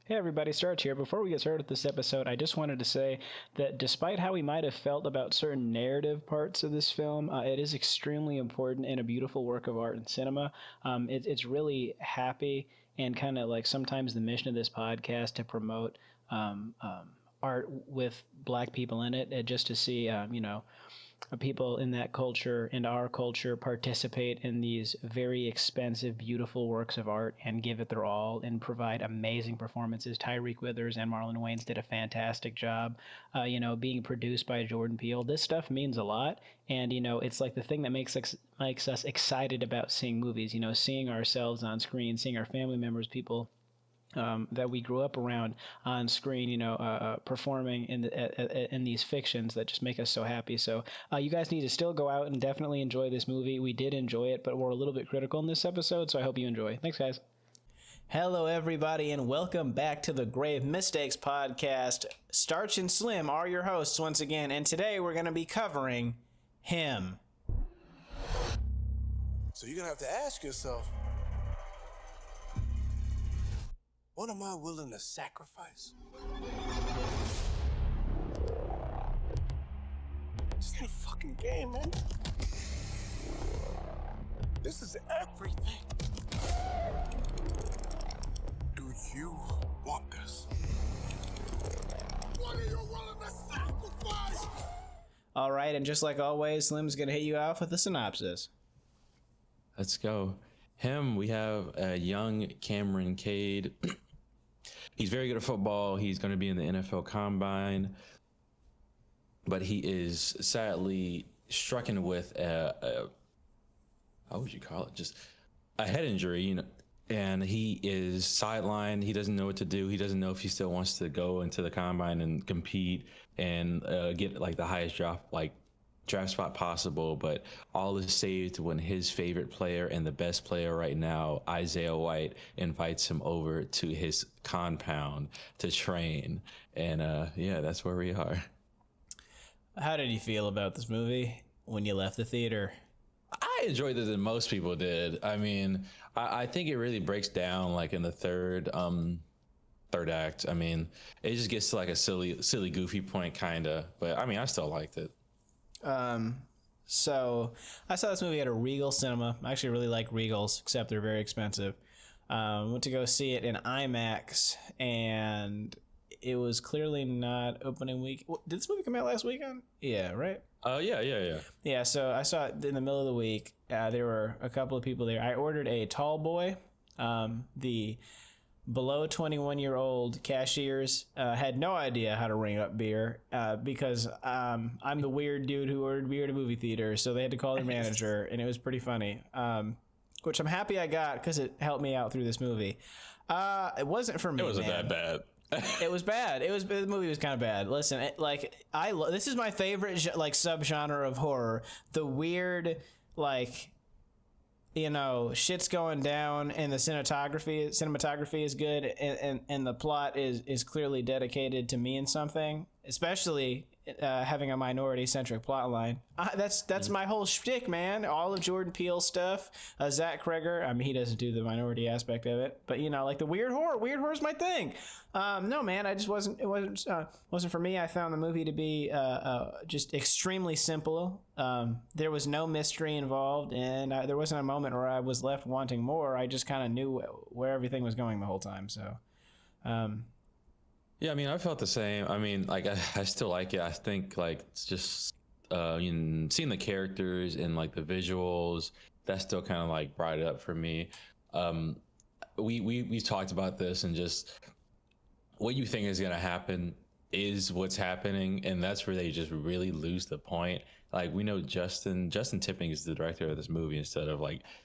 Hey everybody, Starch here. Before we get started with this episode, I just wanted to say that despite how we might have felt about certain narrative parts of this film, it is extremely important and a beautiful work of art and cinema. It's really happy and kind of like sometimes the mission of this podcast to promote art with black people in it, just to see, people in that culture and our culture participate in these very expensive, beautiful works of art and give it their all and provide amazing performances. Tyriq Withers and Marlon Wayans did a fantastic job, being produced by Jordan Peele. This stuff means a lot. And, it's like the thing that makes us excited about seeing movies, seeing ourselves on screen, seeing our family members, people that we grew up around on screen, performing in these fictions that just make us so happy. So you guys need to still go out and definitely enjoy this movie. We did enjoy it, but we're a little bit critical in this episode, so I hope you enjoy. Thanks, guys. Hello, everybody, and welcome back to the Grave Mistakes podcast. Starch and Slim are your hosts once again, and today we're going to be covering him. So you're going to have to ask yourself, what am I willing to sacrifice? This ain't a fucking game, man. This is everything. Do you want this? What are you willing to sacrifice? All right, and just like always, Slim's going to hit you off with a synopsis. Let's go. We have a young Cameron Cade. He's very good at football. He's going to be in the NFL Combine, but he is sadly stricken with a how would you call it? Just a head injury, and he is sidelined. He doesn't know what to do. He doesn't know if he still wants to go into the Combine and compete and get like the highest draft spot possible, but all is saved when his favorite player and the best player right now, Isaiah White, invites him over to his compound to train. And that's where we are. How did you feel about this movie when you left the theater? I enjoyed it than most people did. I mean, I think it really breaks down like in the third act. I mean, it just gets to like a silly, goofy point kind of, but I mean, I still liked it. So I saw this movie at a Regal cinema. I actually really like Regals, except they're very expensive. Went to go see it in IMAX, and it was clearly not opening week. Did this movie come out last weekend? Yeah, right? Yeah. Yeah, so I saw it in the middle of the week. There were a couple of people there. I ordered a tall boy. The below 21-year-old cashiers had no idea how to ring up beer because I'm the weird dude who ordered beer at a movie theater, so they had to call their manager, and it was pretty funny, which I'm happy I got because it helped me out through this movie. It wasn't for me, It wasn't that bad. It was bad. The movie was kind of bad. Listen, this is my favorite subgenre of horror. The weird, shit's going down, and the cinematography is good, and the plot is clearly dedicated to mean something, especially having a minority-centric plot line. That's my whole shtick, man. All of Jordan Peele stuff. Zach Kreger, I mean, he doesn't do the minority aspect of it, but like the weird horror. Weird horror is my thing. No, man, it wasn't for me. I found the movie to be just extremely simple. There was no mystery involved, and there wasn't a moment where I was left wanting more. I just kind of knew where everything was going the whole time. So, yeah, I mean, I felt the same. I mean, I still like it. I think it's just seeing the characters and the visuals, that still kind of brought it up for me. We talked about this, and just what you think is gonna happen is what's happening, and that's where they just really lose the point. We know Justin Tipping is the director of this movie instead of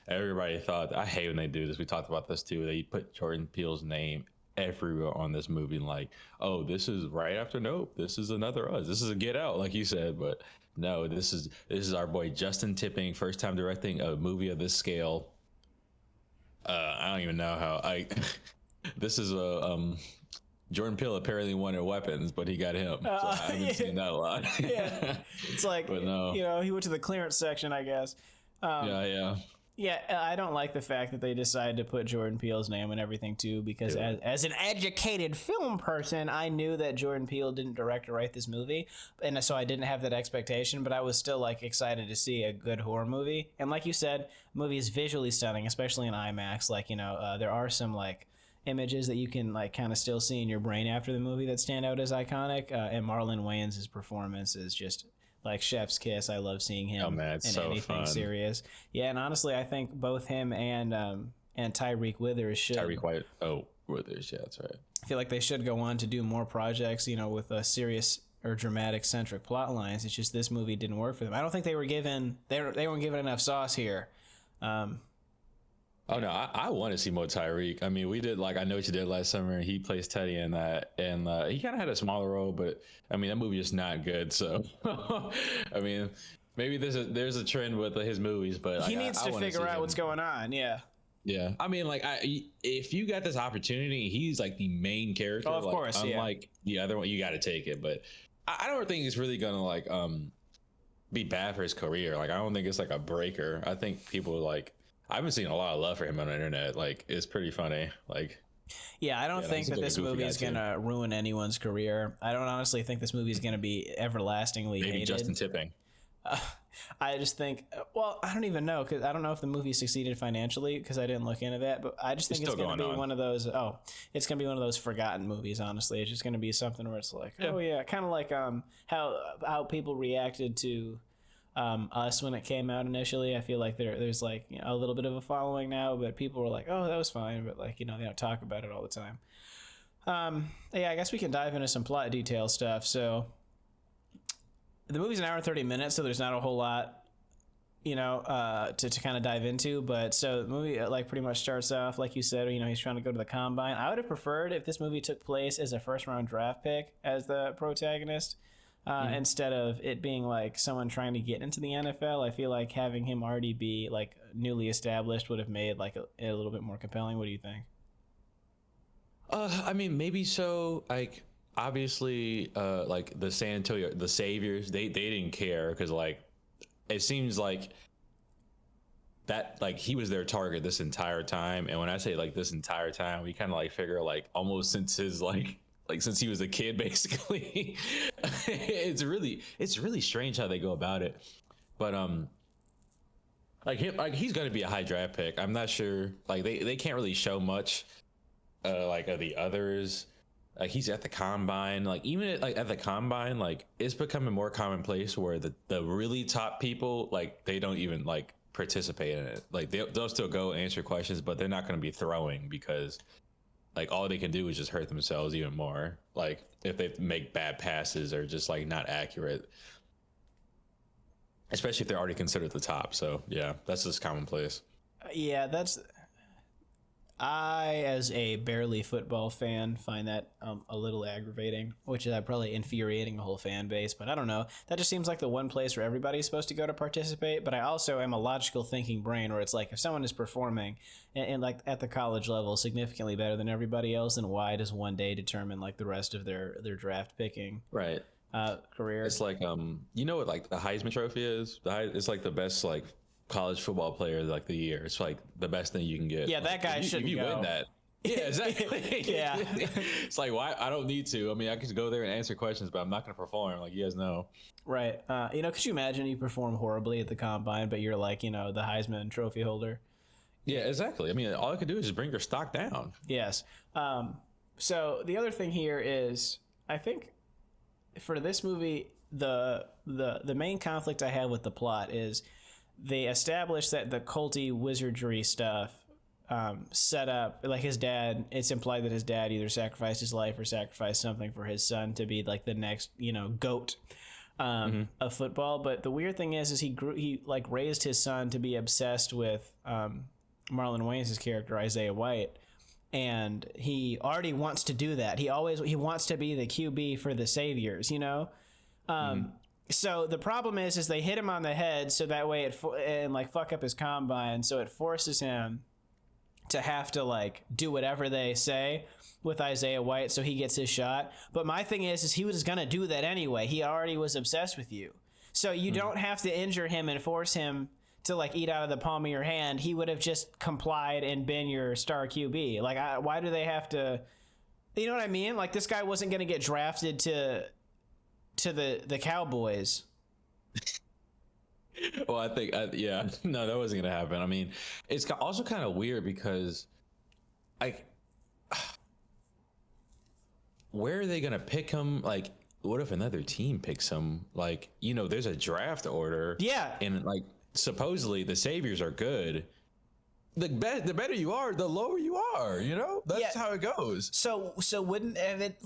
everybody thought. I hate when they do this. We talked about this too. They put Jordan Peele's name everywhere on this movie, oh, this is right after Nope, this is another Us, this is a Get Out, like you said, but no, this is our boy Justin Tipping, first time directing a movie of this scale. I don't even know how this is a Jordan Peele apparently wanted weapons, but he got him, so I haven't seen that a lot. Yeah, it's but no, he went to the clearance section, I guess. Yeah. Yeah, I don't like the fact that they decided to put Jordan Peele's name and everything too, because as an educated film person, I knew that Jordan Peele didn't direct or write this movie, and so I didn't have that expectation. But I was still like excited to see a good horror movie. And like you said, the movie is visually stunning, especially in IMAX. Like there are some like images that you can like kind of still see in your brain after the movie that stand out as iconic. And Marlon Wayans' performance is just like chef's kiss. I love seeing him in so anything fun. serious. Yeah, and honestly, I think both him and Tyriq Withers should. Withers, yeah, that's right. I feel like they should go on to do more projects, with a serious or dramatic centric plot lines. It's just this movie didn't work for them. I don't think they were given they weren't given enough sauce here. Oh no, I want to see more Tyriq. I mean, we did like I Know What You Did Last Summer, and he plays Teddy in that, and he kind of had a smaller role, but I mean that movie is not good. So, I mean, maybe there's a trend with his movies, but he needs to figure out what's going on. Yeah. Yeah, I mean, like, if you got this opportunity, he's like the main character. Oh, of course, unlike the other one, you got to take it. But I don't think it's really gonna like be bad for his career. Like, I don't think it's like a breaker. I think people like. I've been seeing a lot of love for him on the internet. Like, it's pretty funny. Like, yeah, I don't think that this movie is gonna ruin anyone's career. I don't honestly think this movie is gonna be everlastingly maybe hated. Justin Tipping. I just think, well, I don't even know, because I don't know if the movie succeeded financially, because I didn't look into that. But I just think it's going to be one of those. Oh, it's going to be one of those forgotten movies. Honestly, it's just going to be something where it's like, oh yeah, kind of like how people reacted to Us when it came out initially. I feel like there's like a little bit of a following now, but people were like, oh, that was fine, but like they don't talk about it all the time. Yeah, I guess we can dive into some plot detail stuff. So. The movie's an hour and 30 minutes, so there's not a whole lot, to kind of dive into. But so the movie like pretty much starts off like you said. He's trying to go to the combine. I would have preferred if this movie took place as a first round draft pick as the protagonist, instead of it being like someone trying to get into the NFL. I feel like having him already be like newly established would have made like a little bit more compelling. What do you think? I mean, maybe so. Like. Obviously, like the San Antonio, the Saviors, they didn't care because like it seems like that like he was their target this entire time. And when I say like this entire time, we kind of like figure like almost since his like since he was a kid, basically. it's really strange how they go about it. But he's gonna be a high draft pick. I'm not sure. Like they can't really show much like of the others. Like he's at the combine, like even at the combine, like it's becoming more commonplace where the really top people, like they don't even like participate in it. Like they'll still go answer questions, but they're not going to be throwing because like all they can do is just hurt themselves even more. Like if they make bad passes or just like not accurate, especially if they're already considered the top. So yeah, that's just commonplace. Yeah, I, as a barely football fan, find that a little aggravating, which is probably infuriating the whole fan base. But I don't know. That just seems like the one place where everybody's supposed to go to participate. But I also am a logical thinking brain where it's like if someone is performing and like at the college level significantly better than everybody else, then why does one day determine like the rest of their draft picking career? It's like what like the Heisman Trophy is. It's like the best like college football player like the year. It's like the best thing you can get. Yeah, like, that guy shouldn't if you go. win that. Yeah, exactly. Yeah. It's like, why? I don't need to. I mean, I can just go there and answer questions, but I'm not going to perform. Like, you guys know. Right. Could you imagine you perform horribly at the combine, but you're like, the Heisman Trophy holder? Yeah, exactly. I mean, all I could do is just bring your stock down. Yes. So the other thing here is, I think for this movie, the main conflict I have with the plot is they establish that the culty wizardry stuff set up, like his dad, it's implied that his dad either sacrificed his life or sacrificed something for his son to be like the next, GOAT of football. But the weird thing is he like raised his son to be obsessed with Marlon Wayans' character, Isaiah White. And he already wants to do that. He wants to be the QB for the Saviors, So the problem is they hit him on the head so that way and like fuck up his combine. So it forces him to have to like do whatever they say with Isaiah White so he gets his shot. But my thing is he was going to do that anyway. He already was obsessed with you. So you don't have to injure him and force him to like eat out of the palm of your hand, he would have just complied and been your star QB. Like, why do they have to? You know what I mean? Like, this guy wasn't going to get drafted to the Cowboys. Well, I think, yeah, no, that wasn't gonna happen. I mean, it's also kind of weird because, like, where are they gonna pick him? Like, what if another team picks him? Like, you know, there's a draft order. Yeah. And like, supposedly the saviors are good. The better you are, the lower you are. You know, that's how it goes. So wouldn't it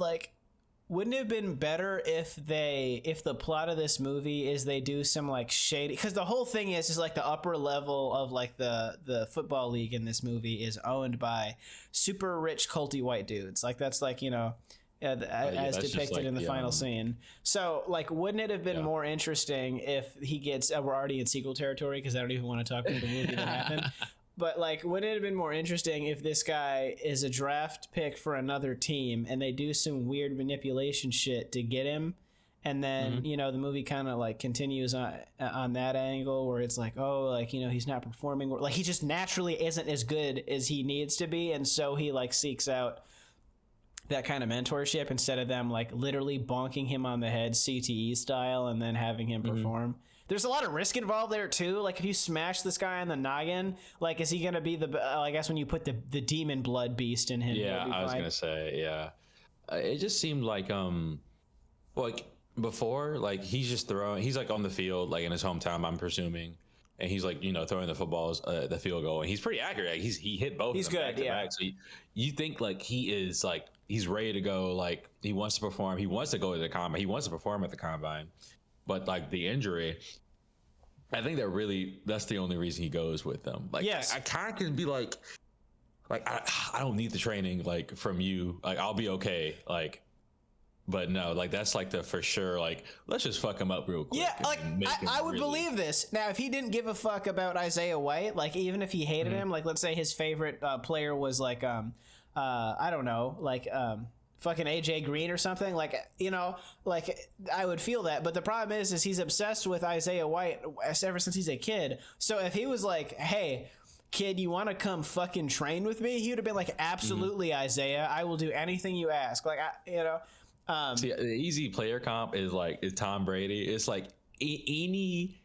have been better if the plot of this movie is they do some like shady, because the whole thing is like the upper level of like the football league in this movie is owned by super rich culty white dudes. Like, that's like, you know, as depicted in the final scene. So like, wouldn't it have been more interesting if he gets we're already in sequel territory because I don't even want to talk about the movie that happened. But like, wouldn't it have been more interesting if this guy is a draft pick for another team and they do some weird manipulation shit to get him, and then you know, the movie kind of like continues on that angle where it's like, oh, like, you know, he's not performing, like he just naturally isn't as good as he needs to be, and so he like seeks out that kind of mentorship instead of them like literally bonking him on the head CTE style and then having him perform. There's a lot of risk involved there too. Like, if you smash this guy on the noggin, like, is he gonna be the? I guess when you put the demon blood beast in him, yeah, I was gonna say, yeah. It just seemed like before, like, he's just throwing. He's like on the field, like in his hometown, I'm presuming, and he's like, you know, throwing the footballs, the field goal, and he's pretty accurate. Like, he hit both. He's of them good, back to yeah. back. So you think like he is like he's ready to go. Like, he wants to perform. He wants to go to the combine. He wants to perform at the combine. But like the injury, I think that's the only reason he goes with them. Like, yes. I kind of can be like I don't need the training like from you. Like, I'll be okay. Like, but no, like, that's like the for sure. Like, let's just fuck him up real quick. Yeah, like I would really believe this. Now, if he didn't give a fuck about Isaiah White, like, even if he hated him, like, let's say his favorite player was like I don't know, like fucking AJ Green or something, like, you know, like, I would feel that. But the problem is he's obsessed with Isaiah White ever since he's a kid. So if he was like, hey, kid, you want to come fucking train with me, he would have been like, absolutely, Isaiah, I will do anything you ask. Like, you know. See, the easy player comp is Tom Brady. It's like any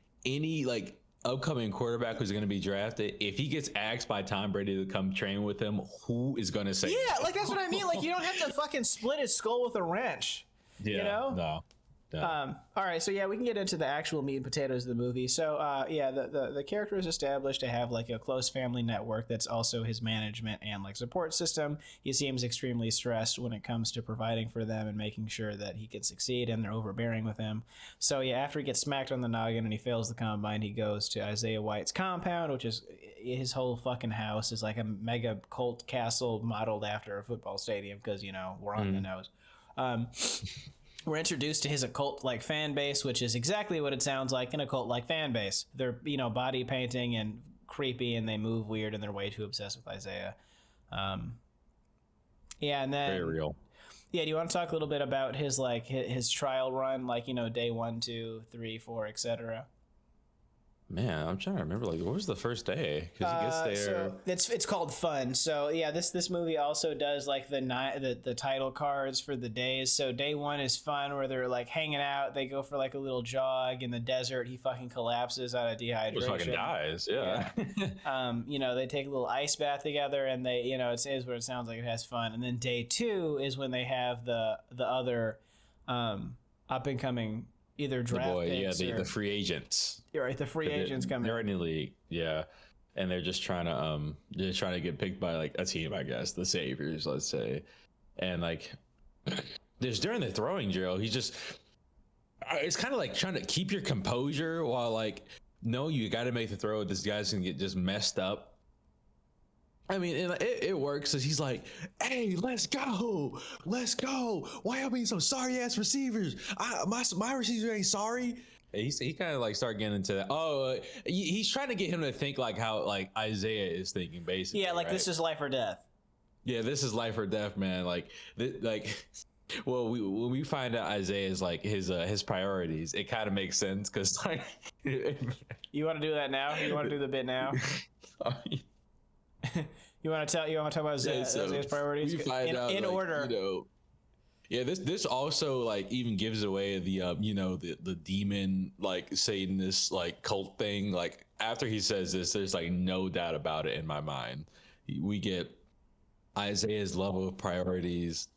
like upcoming quarterback who's going to be drafted, if he gets asked by Tom Brady to come train with him, who is going to say yeah, like, that's what I mean. Like, you don't have to fucking split his skull with a wrench. Yeah, you know? No. All right, so yeah, we can get into the actual meat and potatoes of the movie. So yeah, the character is established to have like a close family network that's also his management and like support system. He seems extremely stressed when it comes to providing for them and making sure that he can succeed, and they're overbearing with him. So yeah, after he gets smacked on the noggin and he fails the combine, he goes to Isaiah White's compound, which is his whole fucking house is like a mega cult castle modeled after a football stadium because, you know, we're on the nose. We're introduced to his occult-like fan base, which is exactly what it sounds like, an occult-like fan base. They're, you know, body painting and creepy, and they move weird, and they're way too obsessed with Isaiah. Yeah, and then... Very real. Yeah, do you want to talk a little bit about his, like, his trial run, like, you know, day 1, 2, 3, 4, etc.? Man, I'm trying to remember, like, what was the first day? Because he gets there. So it's called Fun. So yeah, this movie also does like the title cards for the days. So day 1 is Fun, where they're like hanging out. They go for like a little jog in the desert. He fucking collapses out of dehydration. He fucking dies. Yeah. You know, they take a little ice bath together, and they, you know, it is what it sounds like. It has fun. And then day 2 is when they have the other up and coming either draft picks the free agents. You're right, the free agents coming. They're in the league, yeah, and they're just trying to get picked by like a team, I guess, the Saviors, let's say, and like, there's during the throwing drill, he's just, it's kind of like trying to keep your composure while like, no, you got to make the throw. This guy's gonna get just messed up. I mean, it works because he's like, hey, let's go. Why are we some sorry ass receivers? My receiver ain't sorry. He kind of like start getting into that. Oh, he's trying to get him to think like how like Isaiah is thinking, basically. Yeah, like, right? This is life or death. Yeah, this is life or death, man. Like Well, when we find out Isaiah's like his priorities, it kind of makes sense because like You want to do that now? You want to do the bit now? You want to talk about Isaiah's priorities? We find out in like, order. Yeah, this also like even gives away the the demon like Satanist like cult thing. Like after he says this, there's like no doubt about it in my mind. We get Isaiah's level of priorities.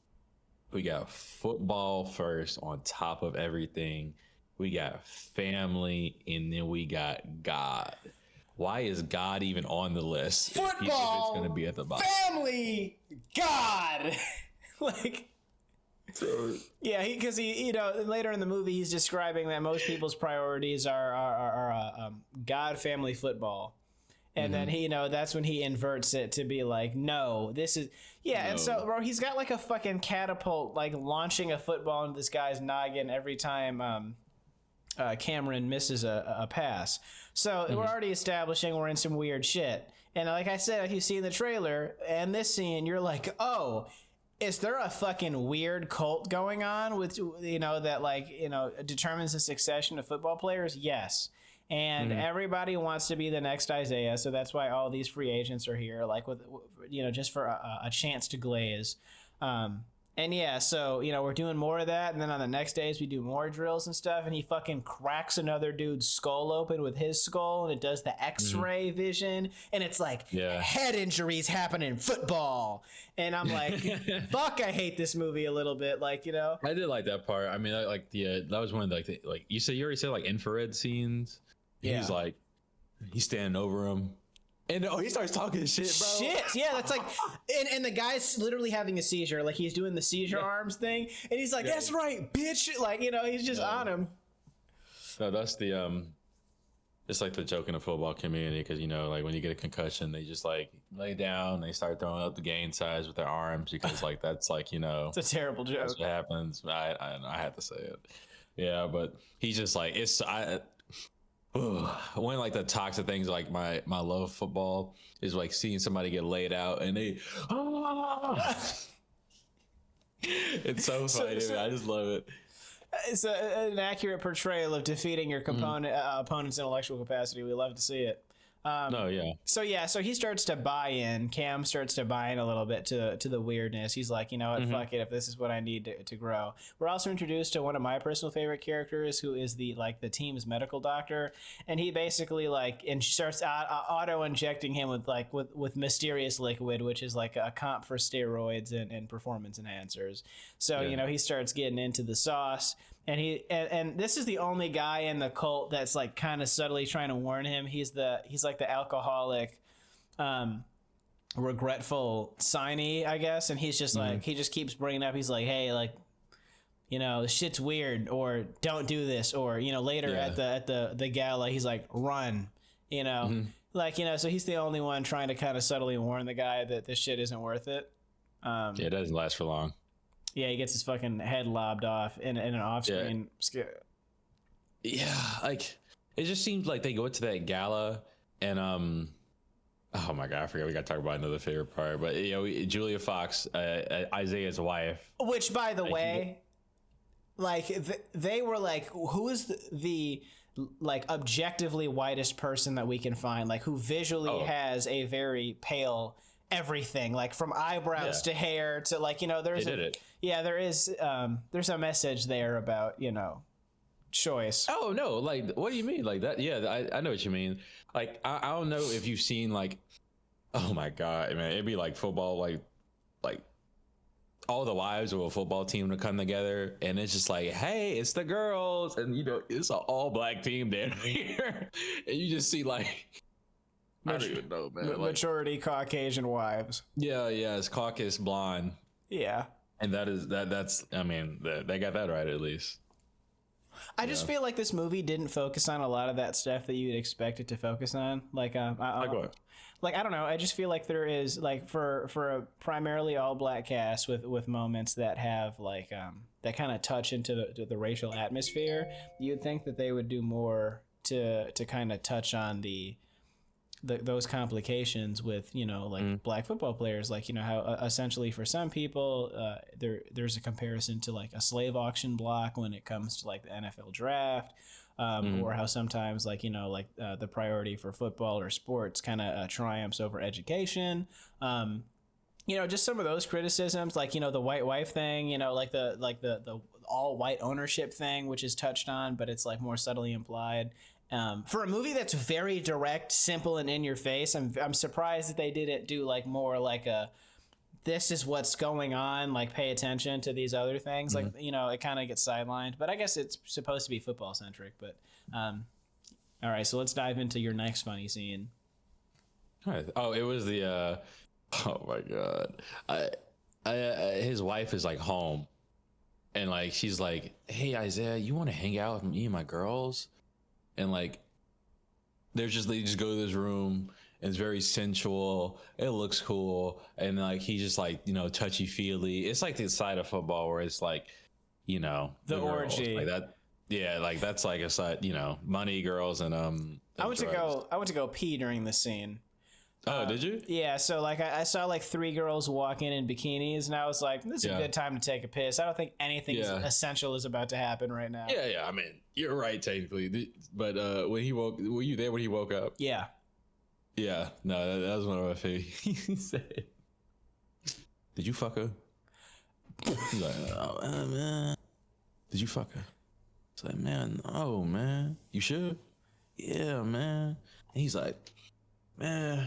We got football first on top of everything. We got family, and then we got God. Why is God even on the list? Football, if it's going to be at the bottom. Family, God. Like, So, yeah, because he later in the movie he's describing that most people's priorities are God, family, football. And then he, that's when he inverts it to be like, no, this is, yeah. No. And so, bro, he's got like a fucking catapult, like launching a football into this guy's noggin every time Cameron misses a pass. So we're already establishing we're in some weird shit. And like I said, if you see the trailer and this scene, you're like, oh, is there a fucking weird cult going on with, that like, determines the succession of football players? Yes. And everybody wants to be the next Isaiah, so that's why all these free agents are here, like with just for a chance to glaze. And yeah, so we're doing more of that, and then on the next days we do more drills and stuff. And he fucking cracks another dude's skull open with his skull, and it does the X-ray vision, and it's like head injuries happen in football. And I'm like, fuck, I hate this movie a little bit. Like I did like that part. I mean, like that was one of the, like you already said like infrared scenes. Yeah. He's like, he's standing over him. And he starts talking shit, bro. Shit, yeah, that's like, and the guy's literally having a seizure. Like, he's doing the seizure arms thing. And he's like, that's right, bitch. Like, he's just on him. No, that's the, it's like the joke in the football community. Because, like when you get a concussion, they just like lay down. They start throwing up the gain size with their arms. Because like, that's like, it's a terrible joke. That's what happens. I had to say it. Yeah, but he's just like, one of like the toxic things, like my love of football is like seeing somebody get laid out and they it's so funny. I just love it. It's an accurate portrayal of defeating your opponent's intellectual capacity. We love to see it. So he starts to buy in. Cam starts to buy in a little bit to the weirdness. He's like, you know what, fuck it, if this is what I need to grow. We're also introduced to one of my personal favorite characters, who is the team's medical doctor, and he basically starts auto injecting him with mysterious liquid, which is like a comp for steroids and performance enhancers. So he starts getting into the sauce. And this is the only guy in the cult that's like kind of subtly trying to warn him. He's like the alcoholic, regretful signee, I guess. And he's just like, he just keeps bringing up. He's like, hey, like, this shit's weird, or don't do this, or later at the gala, he's like, run, so he's the only one trying to kind of subtly warn the guy that this shit isn't worth it. It doesn't last for long. Yeah, he gets his fucking head lobbed off in an off-screen. Yeah, like it just seems like they go to that gala and oh my god, I forgot we got to talk about another favorite part, but Julia Fox, Isaiah's wife. Which, by the way, they were like, who is the objectively whitest person that we can find, like who visually has a very pale everything, like from eyebrows to hair to there's a message there about choice. Oh no, like what do you mean like that? Yeah, I know what you mean. Like I don't know if you've seen like, oh my god, man, it'd be like football, like all the wives of a football team to come together, and it's just like, hey, it's the girls, and it's an all black team down here, and you just see like, I don't even know, man. Majority Caucasian wives. Yeah, it's Caucasus blonde. Yeah. And that's I mean, they got that right at least. I just feel like this movie didn't focus on a lot of that stuff that you'd expect it to focus on. Like what? Like I don't know. I just feel like there is like for a primarily all black cast with moments that have like that kind of touch into the racial atmosphere. You'd think that they would do more to kind of touch on the those complications with, you know, like black football players, like, you know, how essentially for some people there's a comparison to like a slave auction block when it comes to like the NFL draft, or how sometimes, like, you know, like the priority for football or sports kind of triumphs over education. You know, just some of those criticisms, like, you know, the white wife thing, you know, like the all white ownership thing, which is touched on, but it's like more subtly implied. For a movie that's very direct, simple, and in your face, I'm surprised that they didn't do like more like a, this is what's going on, like pay attention to these other things. Like, you know, it kind of gets sidelined, but I guess it's supposed to be football centric. But all right, so let's dive into your next funny scene. Oh, it was the oh my god, his wife is like home, and like she's like, hey Isaiah, you want to hang out with me and my girls? And like they just go to this room, and it's very sensual, it looks cool, and like he's just like, you know, touchy feely. It's like the side of football where it's like, you know, the girls, orgy like that. Yeah, like that's like a side, you know, money, girls, and I went to go pee during this scene. Oh, did you? Yeah, so like I saw like 3 girls walk in bikinis, and I was like, this is a good time to take a piss. I don't think anything essential is about to happen right now. Yeah. I mean, you're right technically, but when he woke, were you there when he woke up? Yeah. Yeah. No, that was one of my favorite. He said, "Did you fuck her?" He's like, "Oh man, did you fuck her?" It's like, "Man, oh man, you should." Yeah, man. And he's like, "Man."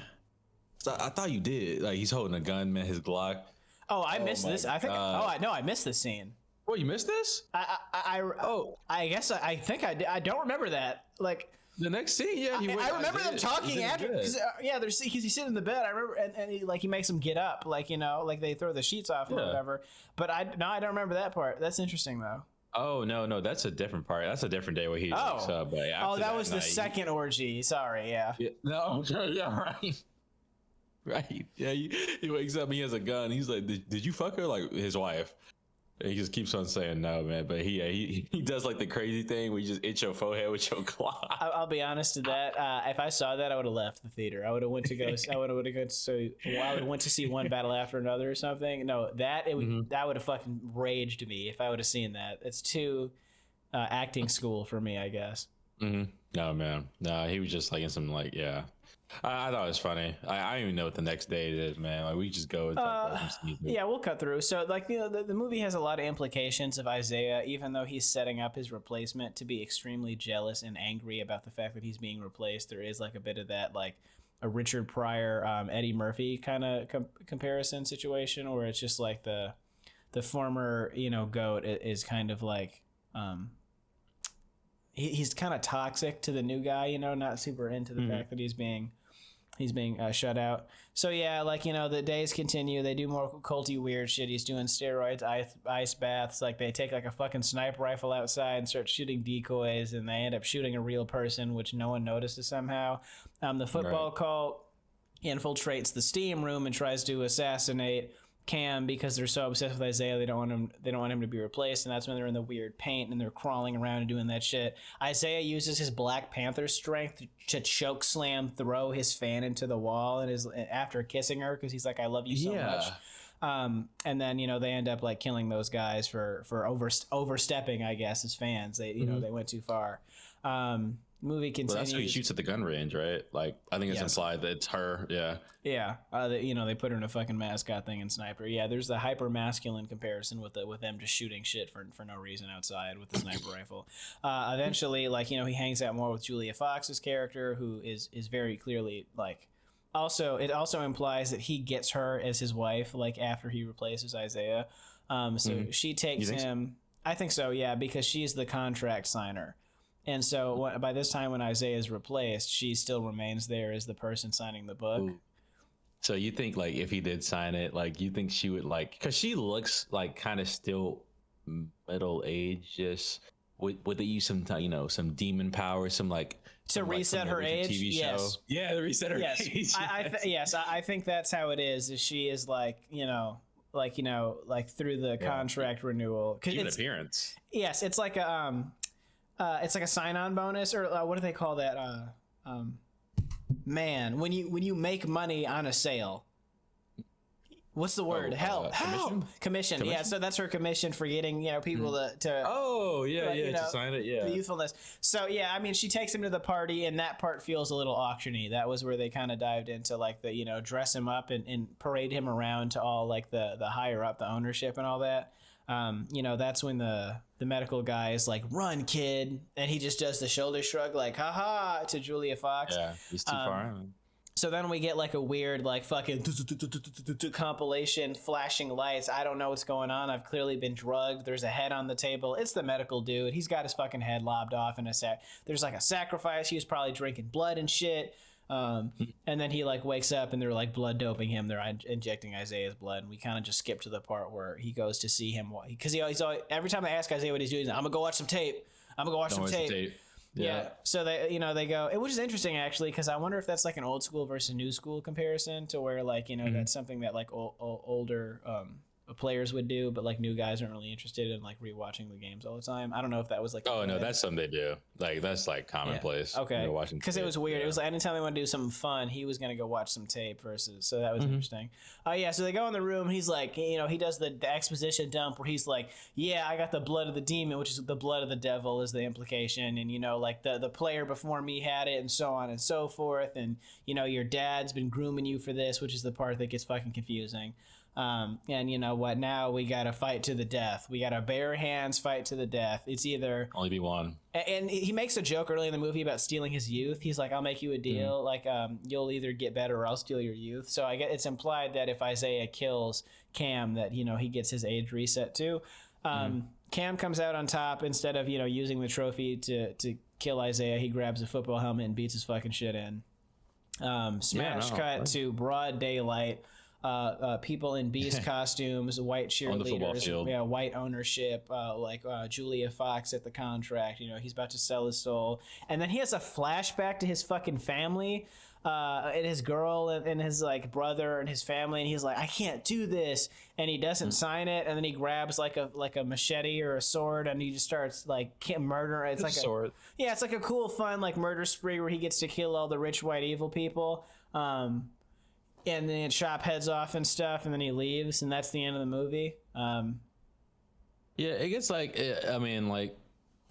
I thought you did. Like he's holding a gun, man. His Glock. Oh, I missed this. I think. I missed this scene. What, you missed this? I guess I think I did. I don't remember that. Like the next scene, yeah. I remember them talking after. He's sitting in the bed. I remember, and he makes him get up, like, you know, like they throw the sheets off or whatever. But I don't remember that part. That's interesting though. Oh no, that's a different part. That's a different day where he. But that was the second orgy. Sorry, yeah. No, yeah, right. Right. Yeah, he wakes up and he has a gun. He's like, did you fuck her? Like his wife. And he just keeps on saying no, man. But he does like the crazy thing where you just itch your forehead with your claw. I'll be honest to that. If I saw that, I would have left the theater. I would have went to see one battle after another or something. No, that would have fucking raged me if I would have seen that. It's too acting school for me, I guess. No, man. No, he was just like in some like, yeah. I thought it was funny. I don't even know what the next day is, man. Like we just go and talk about some scenes. Yeah, we'll cut through. So like, you know, the movie has a lot of implications of Isaiah, even though he's setting up his replacement to be extremely jealous and angry about the fact that he's being replaced. There is like a bit of that, like a Richard Pryor, Eddie Murphy kind of comparison situation, where it's just like the former, you know, GOAT is kind of like he's kind of toxic to the new guy, you know, not super into the fact that he's being shut out. So yeah, like, you know, the days continue. They do more culty weird shit. He's doing steroids, ice baths. Like they take like a fucking sniper rifle outside and start shooting decoys, and they end up shooting a real person, which no one notices somehow. The football cult infiltrates the steam room and tries to assassinate Cam because they're so obsessed with Isaiah. They don't want him to be replaced, and that's when they're in the weird paint and they're crawling around and doing that shit. Isaiah uses his Black Panther strength to choke slam throw his fan into the wall, and after kissing her, because he's like, I love you so much. And then, you know, they end up like killing those guys for overstepping, I guess, as fans. They they went too far. Movie continues. Well, that's who he shoots at the gun range, right? Like, I think it's implied that it's her. Yeah. Yeah. They put her in a fucking mascot thing and sniper. Yeah. There's the hyper masculine comparison with them just shooting shit for no reason outside with the sniper rifle. Eventually, like, you know, he hangs out more with Julia Fox's character, who is very clearly like. It also implies that he gets her as his wife, like after he replaces Isaiah. She takes him. So? I think so. Yeah, because she's the contract signer. And so by this time, when Isaiah is replaced, she still remains there as the person signing the book. Ooh. So you think, like, if he did sign it, like, you think she would, like, because she looks like kind of still middle age, just would they use some, you know, some demon power, some like to reset her age? TV show? Yes. Yeah, to reset her age. I think that's how it is. She is like, like through the contract renewal. Even appearance. Yes, it's like a. It's like a sign-on bonus, or what do they call that? man, when you make money on a sale. What's the word? Help! Commission. Yeah, so that's her commission for getting people to. Oh yeah, to sign it. Yeah, the youthfulness. So yeah, I mean, she takes him to the party, and that part feels a little auctiony. That was where they kind of dived into like the dress him up and parade him around to all like the higher up, the ownership and all that. That's when the medical guy is like, "Run, kid," and he just does the shoulder shrug, like "haha" to Julia Fox. Yeah, he's too far. So then we get like a weird like fucking compilation, flashing lights. I don't know what's going on. I've clearly been drugged. There's a head on the table. It's the medical dude. He's got his fucking head lobbed off in a sack. There's like a sacrifice. He was probably drinking blood and shit. And then he like wakes up and they're like blood doping him. They're injecting Isaiah's blood. And we kind of just skip to the part where he goes to see him. Because he's always, every time they ask Isaiah what he's doing, he's like, I'm going to go watch some tape. Yeah. So they go, which is interesting actually, because I wonder if that's like an old school versus new school comparison to where like, that's something that like older players would do, but like new guys aren't really interested in like rewatching the games all the time. I don't know if that was like. Oh no, that's something they do. Like that's like commonplace. Yeah. Okay. Because it was weird. Yeah. It was like anytime they want to do something fun, he was gonna go watch some tape versus. So that was interesting. Yeah. So they go in the room. He's like, he does the exposition dump where he's like, yeah, I got the blood of the demon, which is the blood of the devil is the implication, and like the player before me had it, and so on and so forth, and your dad's been grooming you for this, which is the part that gets fucking confusing. And you know what? Now we got to fight to the death. We got to bare hands fight to the death. It's either only be one. And he makes a joke early in the movie about stealing his youth. He's like, "I'll make you a deal. Like, you'll either get better or I'll steal your youth." So I get it's implied that if Isaiah kills Cam, that he gets his age reset too. Cam comes out on top instead of using the trophy to kill Isaiah. He grabs a football helmet and beats his fucking shit in. Smash cut to broad daylight. People in beast costumes, white cheerleaders, white ownership, like Julia Fox at the contract. He's about to sell his soul, and then he has a flashback to his fucking family, and his girl and his like brother and his family, and he's like, I can't do this, and he doesn't sign it, and then he grabs like a machete or a sword, and he just starts like murder. It's like a sword. Yeah, it's like a cool, fun like murder spree where he gets to kill all the rich white evil people. And then chop heads off and stuff, and then he leaves, and that's the end of the movie. Yeah, it gets it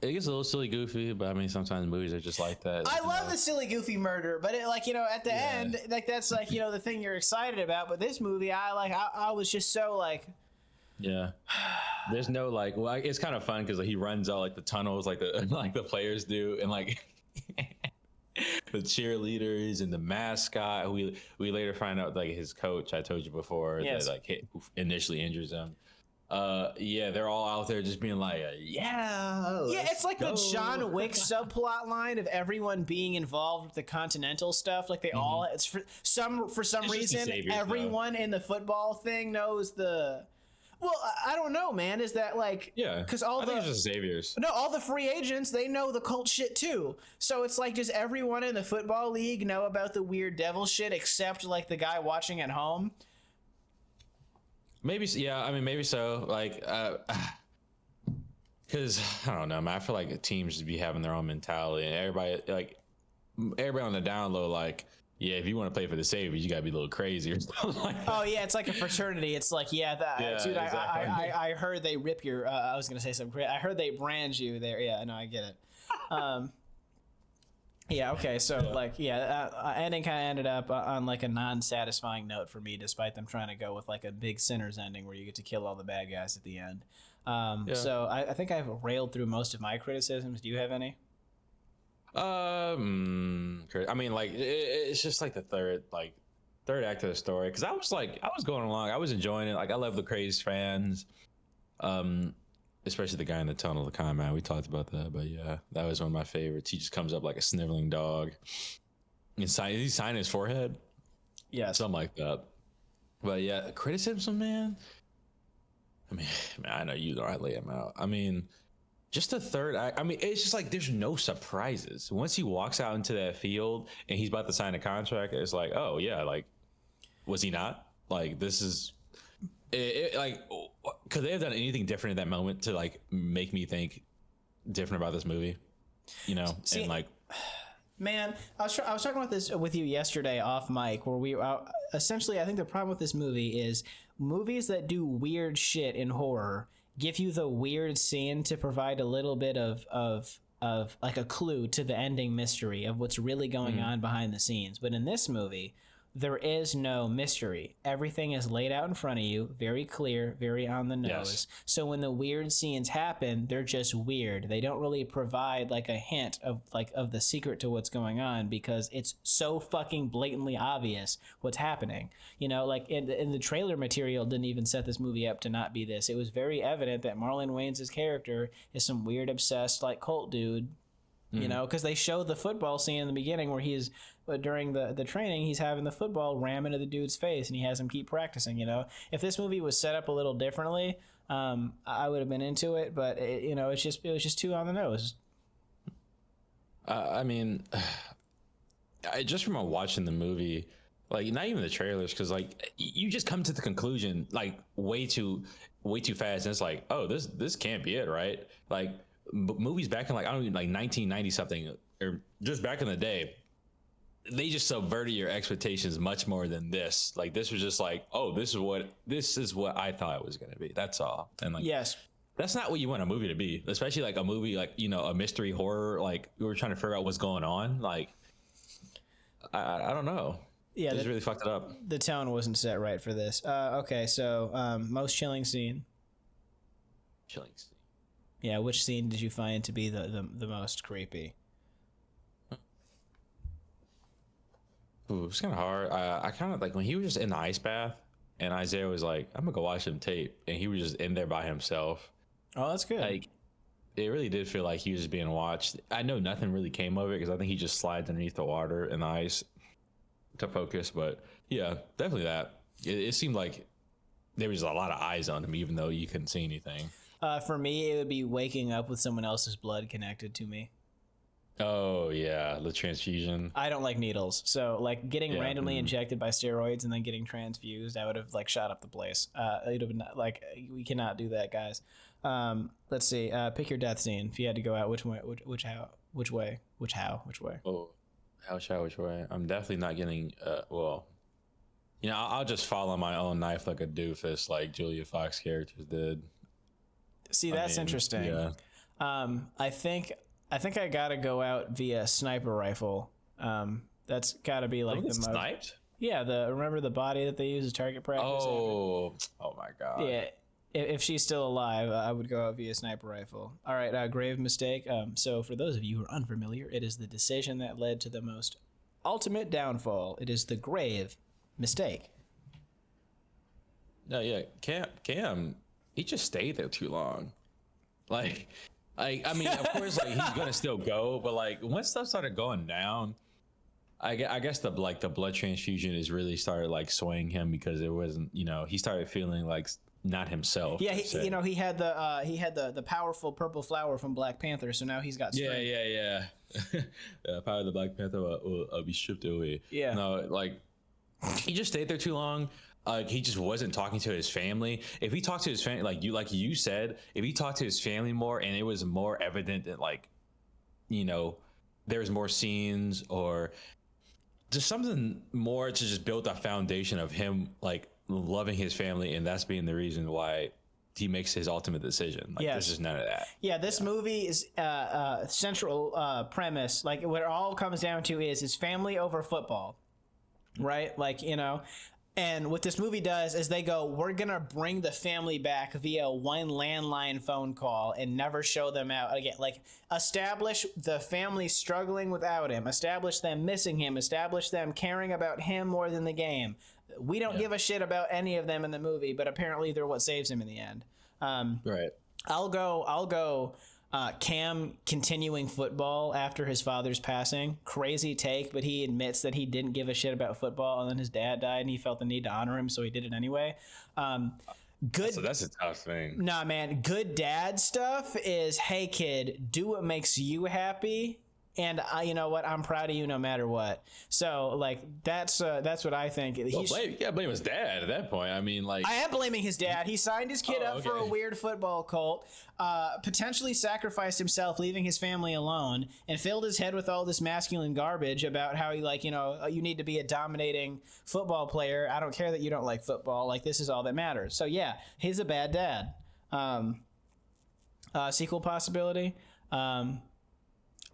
gets a little silly, goofy, but I mean, sometimes movies are just like that. I love the silly, goofy murder, but at the end, like that's like the thing you're excited about. But this movie, I was just so like. Yeah, there's no it's kind of fun because he runs out like the tunnels, like the players do, and like. The cheerleaders and the mascot. We later find out like his coach. I told you before that who initially injures him. They're all out there just being like, it's like the John Wick subplot line of everyone being involved with the Continental stuff. Like they all, it's for some reason, everyone in the football thing knows the. Well, I don't know, man. Is that like... Yeah, because I think it's just saviors. No, all the free agents, they know the cult shit too. So it's like just everyone in the football league know about the weird devil shit except like the guy watching at home. Maybe, yeah. I mean, maybe so. Like, because I don't know, man. I feel like teams just be having their own mentality, and everybody on the down low, like... Yeah, if you want to play for the Saviors, you gotta be a little crazy or something like that. Oh yeah, it's like a fraternity. It's like dude, exactly. I heard they rip your. I was gonna say something. I heard they brand you there. Yeah, no, I get it. Yeah. Okay. So ending kind of ended up on like a non-satisfying note for me, despite them trying to go with like a big Sinners ending where you get to kill all the bad guys at the end. So I think I've railed through most of my criticisms. Do you have any? I mean, like it's just like the third act of the story, because I was going along, I was enjoying it. Like I love the crazed fans, especially the guy in the tunnel, the con man. We talked about that, but yeah, that was one of my favorites. He just comes up like a sniveling dog and he signed his forehead, something like that. But yeah, criticism, man. I mean, I know you know I lay him out. I mean. Just the third act. I mean, it's just like there's no surprises. Once he walks out into that field and he's about to sign a contract, it's like, oh yeah, like, was he not? Like, this is like, could they have done anything different in that moment to like make me think different about this movie? And like, Man, I was talking about this with you yesterday off mic, where we essentially, I think the problem with this movie is movies that do weird shit in horror give you the weird scene to provide a little bit of like a clue to the ending mystery of what's really going on behind the scenes. But in this movie, there is no mystery. Everything is laid out in front of you, very clear, very on the nose. Yes. So when the weird scenes happen, they're just weird. They don't really provide like a hint of the secret to what's going on, because it's so fucking blatantly obvious what's happening. You know, like in the trailer material didn't even set this movie up to not be this. It was very evident that Marlon Wayans' character is some weird obsessed like cult dude. You know, because they show the football scene in the beginning where he's during the training, he's having the football ram into the dude's face, and he has him keep practicing. You know, if this movie was set up a little differently, I would have been into it. But it was just too on the nose. I mean, just from watching the movie, like not even the trailers, because like you just come to the conclusion like way too fast, and it's like, oh, this can't be it, right? Like. Movies back in like 1990 something, or just back in the day, they just subverted your expectations much more than this. Like this was just like, oh, this is what I thought it was going to be. That's all. And like, yes, that's not what you want a movie to be, especially like a movie like, a mystery horror. Like we were trying to figure out what's going on. Like, I don't know. Yeah, just really fucked it up. The tone wasn't set right for this. Okay, so most chilling scene. Chilling scene. Yeah, which scene did you find to be the most creepy? Ooh, it's kind of hard. I kind of like when he was just in the ice bath, and Isaiah was like, "I'm gonna go watch some tape," and he was just in there by himself. Oh, that's good. Like, it really did feel like he was just being watched. I know nothing really came of it because I think he just slides underneath the water and the ice to focus. But yeah, definitely that. It seemed like there was a lot of eyes on him, even though you couldn't see anything. For me, it would be waking up with someone else's blood connected to me. Oh yeah, the transfusion. I don't like needles, so like getting randomly injected by steroids and then getting transfused, I would have like shot up the place. It would have been like, we cannot do that, guys. Let's see. Pick your death scene. If you had to go out, which way? Which way? Oh, which way? I'm definitely not getting. Well, I'll just follow my own knife like a doofus, like Julia Fox characters did. See, that's interesting. Yeah. I think I gotta go out via sniper rifle. That's gotta be like the most. Sniped? Yeah, remember the body that they use as target practice? Oh my god. Yeah, if she's still alive, I would go out via sniper rifle. All right, grave mistake. So for those of you who are unfamiliar, it is the decision that led to the most ultimate downfall. It is the grave mistake. No, yeah, Cam, he just stayed there too long. Like, I mean, of course, like he's gonna still go, but like when stuff started going down, I guess the blood transfusion is really started like swaying him, because it wasn't, he started feeling like not himself. Yeah, he had the powerful purple flower from Black Panther, so now he's got strength. Yeah. Power of the Black Panther will be stripped away. Yeah. No, like he just stayed there too long. He just wasn't talking to his family. If he talked to his family, like you said, if he talked to his family more, and it was more evident that there's more scenes or just something more to just build a foundation of him like loving his family, and that's being the reason why he makes his ultimate decision. Like, there's just none of that. Yeah, this movie is central premise. Like what it all comes down to is family over football, right? Like And what this movie does is they go, we're going to bring the family back via one landline phone call and never show them out again. Like, establish the family struggling without him, establish them missing him, establish them caring about him more than the game. We don't give a shit about any of them in the movie, but apparently they're what saves him in the end. Right. I'll go Cam continuing football after his father's passing. Crazy take, but he admits that he didn't give a shit about football, and then his dad died and he felt the need to honor him, so he did it anyway. Good. So that's a tough thing. Nah, man. Good dad stuff is, hey kid, do what makes you happy and you know what? I'm proud of you no matter what. So like that's what I think. Blame his dad at that point. I mean, like, I am blaming his dad. He signed his kid up for a weird football cult, potentially sacrificed himself, leaving his family alone, and filled his head with all this masculine garbage about how he, like, you know, you need to be a dominating football player. I don't care that you don't like football. Like, this is all that matters. So yeah, he's a bad dad. Sequel possibility.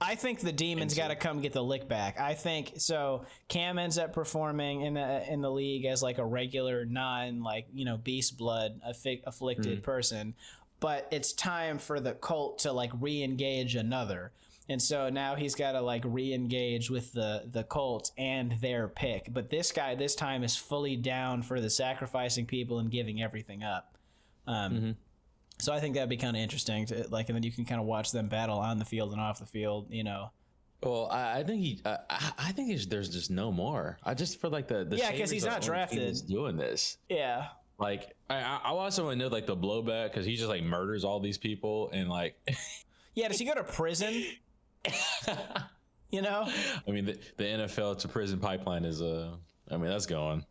I think the demons got to come get the lick back. I think so. Cam ends up performing in the league as like a regular, non, like, you know, beast blood afflicted person, but it's time for the cult to like re-engage another. And so now he's got to like re-engage with the cult and their pick. But this guy this time is fully down for the sacrificing people and giving everything up. So I think that'd be kind of interesting to like, and then you can kind of watch them battle on the field and off the field, you know. Well, I think I think there's just no more. I just feel like the yeah, because he's not drafted doing this. Yeah, like I also want to know like the blowback because he just like murders all these people and like. Yeah, does he go to prison? You know, I mean the NFL to prison pipeline is I mean that's going.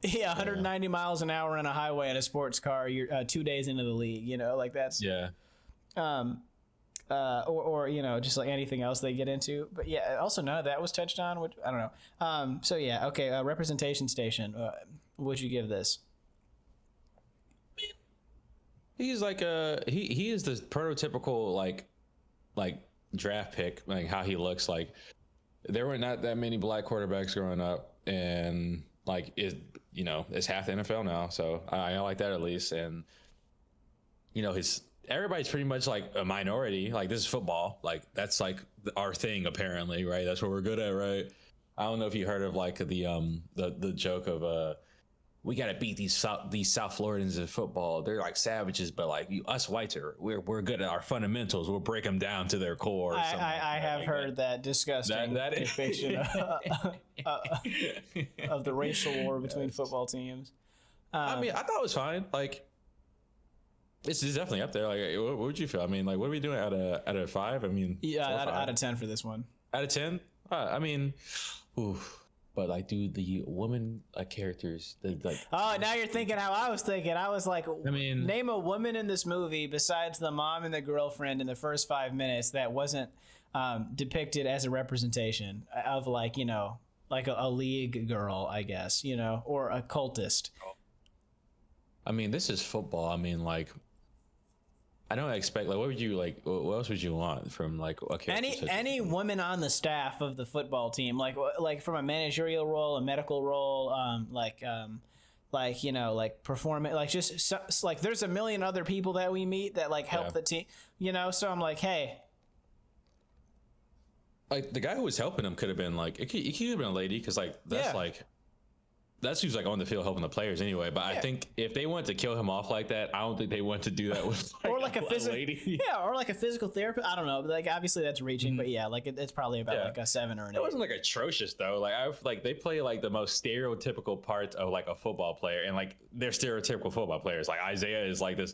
Yeah, 190 miles an hour on a highway in a sports car. You're 2 days into the league, you know, like that's or you know, just like anything else they get into. But yeah, also none of that was touched on, which I don't know. So yeah, okay. Representation station. What'd you give this? He's like he is the prototypical like draft pick, like how he looks. Like there were not that many black quarterbacks growing up, and like you know, it's half the NFL now, so I like that at least. And you know, everybody's pretty much like a minority. Like this is football, like that's like our thing apparently, right? That's what we're good at, right? I don't know if you heard of like the joke of we got to beat these South Floridians in football. They're like savages, but like us whites we're good at our fundamentals. We'll break them down to their core. I have heard that disgusting depiction of the racial war between football teams. I mean, I thought it was fine. Like, it's definitely up there. Like, what would you feel? I mean, like, what are we doing out of 5? I mean, yeah, out of 10 for this one. Out of 10? I mean, ooh. But like, dude, the woman characters, like. Oh, now you're thinking how I was thinking. I was like, I mean, name a woman in this movie besides the mom and the girlfriend in the first 5 minutes that wasn't depicted as a representation of like, you know, like a league girl, I guess, you know, or a cultist. I mean, this is football. I mean, like, I don't expect like what would you like? What else would you want from like a character? Any woman on the staff of the football team, like from a managerial role, a medical role, like you know, like performing, like just like there's a million other people that we meet that like help the team, you know. So I'm like, hey, like the guy who was helping him could have been like it could have been a lady because like that's like. That's who's like on the field helping the players anyway. But I think if they wanted to kill him off like that, I don't think they want to do that with like, or like a physical lady. Yeah, or like a physical therapist. I don't know. But like obviously that's reaching, but yeah, like it's probably about like a 7 or an 8. It wasn't like atrocious though. Like they play like the most stereotypical parts of like a football player, and like they're stereotypical football players. Like Isaiah is like this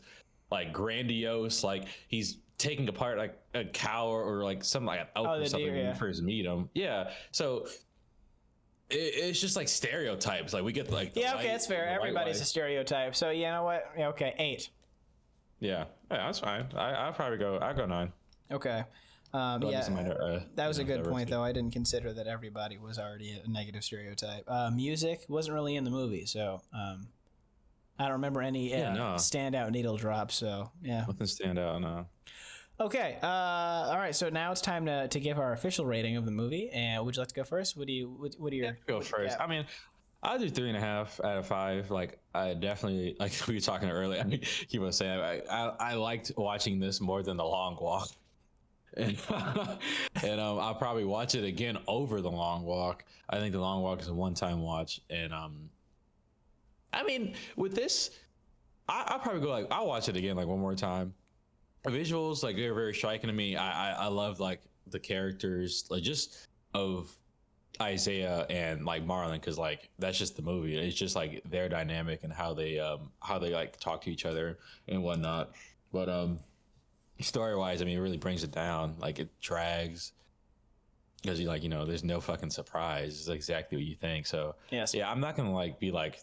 like grandiose, like he's taking apart like a cow or like something like an elk or something when you first meet him. Yeah, so. It's just like stereotypes. Like we get like okay, that's fair. Everybody's a stereotype. So you know what? Yeah, okay, 8. Yeah, that's fine. I'll probably go. I'll go 9. Okay. That was a good point, though. I didn't consider that everybody was already a negative stereotype. Music wasn't really in the movie, so I don't remember any standout needle drops. So yeah, nothing stand out. No. Okay. All right. So now it's time to give our official rating of the movie. And would you like to go first? What are your go first? I mean, I'll do 3.5 out of 5. Like I definitely like we were talking earlier. I mean, you were saying I liked watching this more than The Long Walk, and I'll probably watch it again over The Long Walk. I think The Long Walk is a one-time watch, and I mean with this, I'll probably go like I'll watch it again like one more time. Visuals like they're very striking to me. I love like the characters like just of Isaiah and like Marlon because like that's just the movie. It's just like their dynamic and how they like talk to each other and whatnot. But story wise, I mean, it really brings it down. Like it drags. because you like, there's no fucking surprise. It's exactly what you think. So Yes. yeah, I'm not gonna like be like,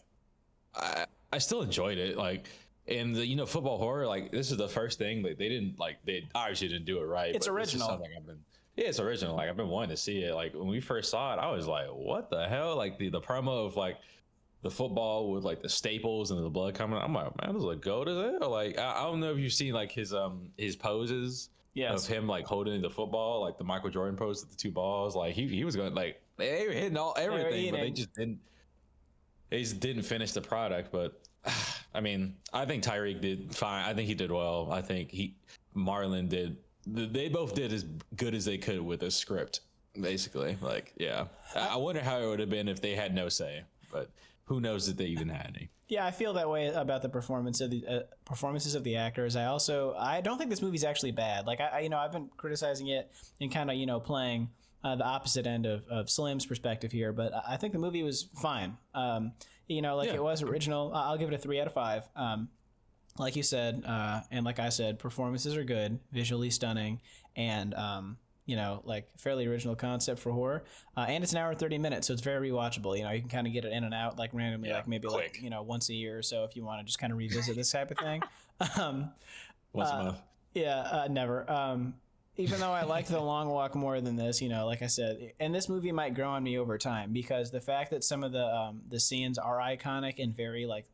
I still enjoyed it. Like, and the football horror, like this is the first thing that they obviously didn't do it right. It's but original. This is something yeah, it's original. Like I've been wanting to see it. Like when we first saw it, I was like, what the hell? Like the promo of like the football with like the staples and the blood coming out. I'm like, man, this is a goat, is it? Or like I don't know if you've seen like his poses. Yes. Of him like holding the football, like the Michael Jordan pose with the two balls. Like he was going like they were hitting everything, but they just didn't finish the product. But I mean, I think Tyriq did fine. I think he did well. I think Marlon did. They both did as good as they could with a script, basically. Like, yeah. I wonder how it would have been if they had no say, but who knows if they even had any. Yeah, I feel that way about the performances of the actors. I don't think this movie's actually bad. Like I've been criticizing it and kind of playing the opposite end of Slim's perspective here, but I think the movie was fine. It was original. I'll give it a 3 out of 5. Like you said, and like I said, performances are good, visually stunning, and like fairly original concept for horror. And it's an hour and 30 minutes, so it's very rewatchable. You can kind of get it in and out like randomly, like maybe quick. Like once a year or so if you want to just kind of revisit this type of thing. Once a month. Yeah, never. Even though I liked The Long Walk more than this, like I said, and this movie might grow on me over time because the fact that some of the scenes are iconic and very like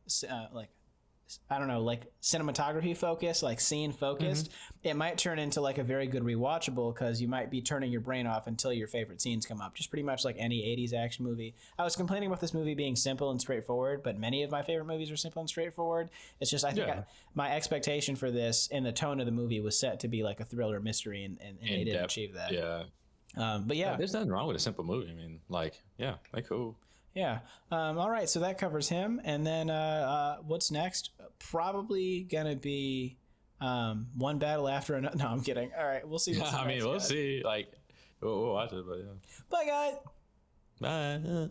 I don't know, like cinematography focused, like scene focused, it might turn into like a very good rewatchable because you might be turning your brain off until your favorite scenes come up. Just pretty much like any 80s action movie. I was complaining about this movie being simple and straightforward, but many of my favorite movies are simple and straightforward. It's just, I think my expectation for this and the tone of the movie was set to be like a thriller mystery and they didn't achieve that. Yeah. But yeah. There's nothing wrong with a simple movie. I mean, like, yeah, like cool. Yeah. All right. So that covers him. And then what's next? Probably going to be one battle after another. No, I'm kidding. All right. We'll see. We'll see. Like, we'll watch it, but yeah. Bye, guys. Bye.